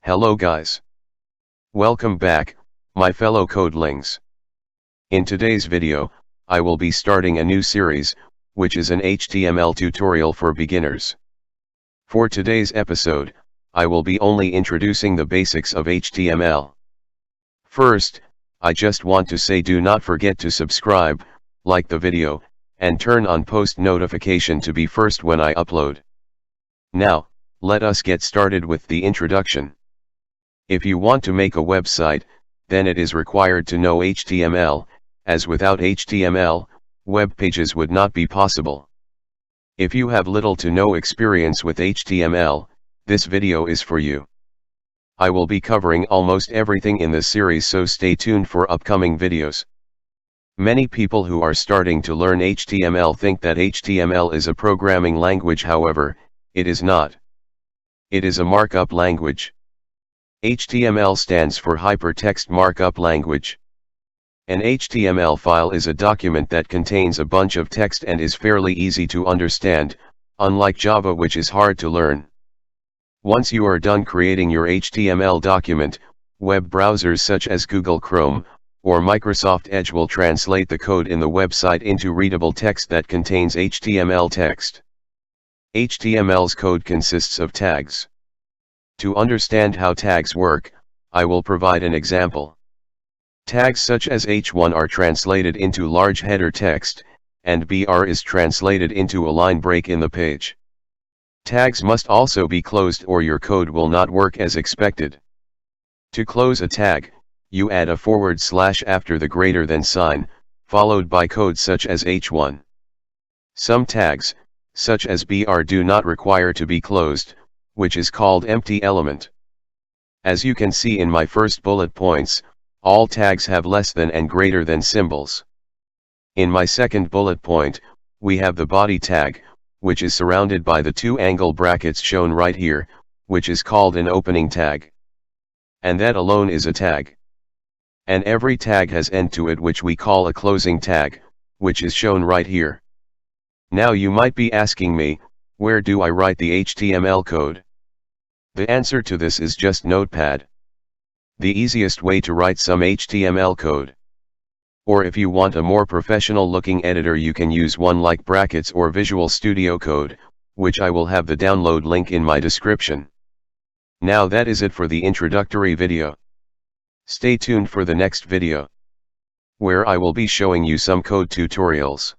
Hello guys. Welcome back, my fellow codelings. In today's video, I will be starting a new series, which is an HTML tutorial for beginners. For today's episode, I will be only introducing the basics of HTML. First, I just want to say do not forget to subscribe, like the video, and turn on post notification to be first when I upload. Now, let us get started with the introduction. If you want to make a website, then it is required to know HTML, as without HTML, web pages would not be possible. If you have little to no experience with HTML, this video is for you. I will be covering almost everything in this series, so stay tuned for upcoming videos. Many people who are starting to learn HTML think that HTML is a programming language. However, it is not. It is a markup language. HTML stands for Hypertext Markup Language. An HTML file is a document that contains a bunch of text and is fairly easy to understand, unlike Java, which is hard to learn. Once you are done creating your HTML document, web browsers such as Google Chrome or Microsoft Edge will translate the code in the website into readable text that contains HTML text. HTML's code consists of tags. To understand how tags work, I will provide an example. Tags such as H1 are translated into large header text, and BR is translated into a line break in the page. Tags must also be closed or your code will not work as expected. To close a tag, you add a / after the greater than sign, followed by code such as H1. Some tags, such as BR, do not require to be closed, which is called empty element. As you can see in my first bullet points, all tags have less than and greater than symbols. In my second bullet point, we have the body tag, which is surrounded by the two angle brackets shown right here, which is called an opening tag. And that alone is a tag. And every tag has end to it, which we call a closing tag, which is shown right here. Now you might be asking me, where do I write the HTML code? The answer to this is just Notepad. The easiest way to write some HTML code. Or if you want a more professional looking editor, you can use one like Brackets or Visual Studio Code, which I will have the download link in my description. Now that is it for the introductory video. Stay tuned for the next video, where I will be showing you some code tutorials.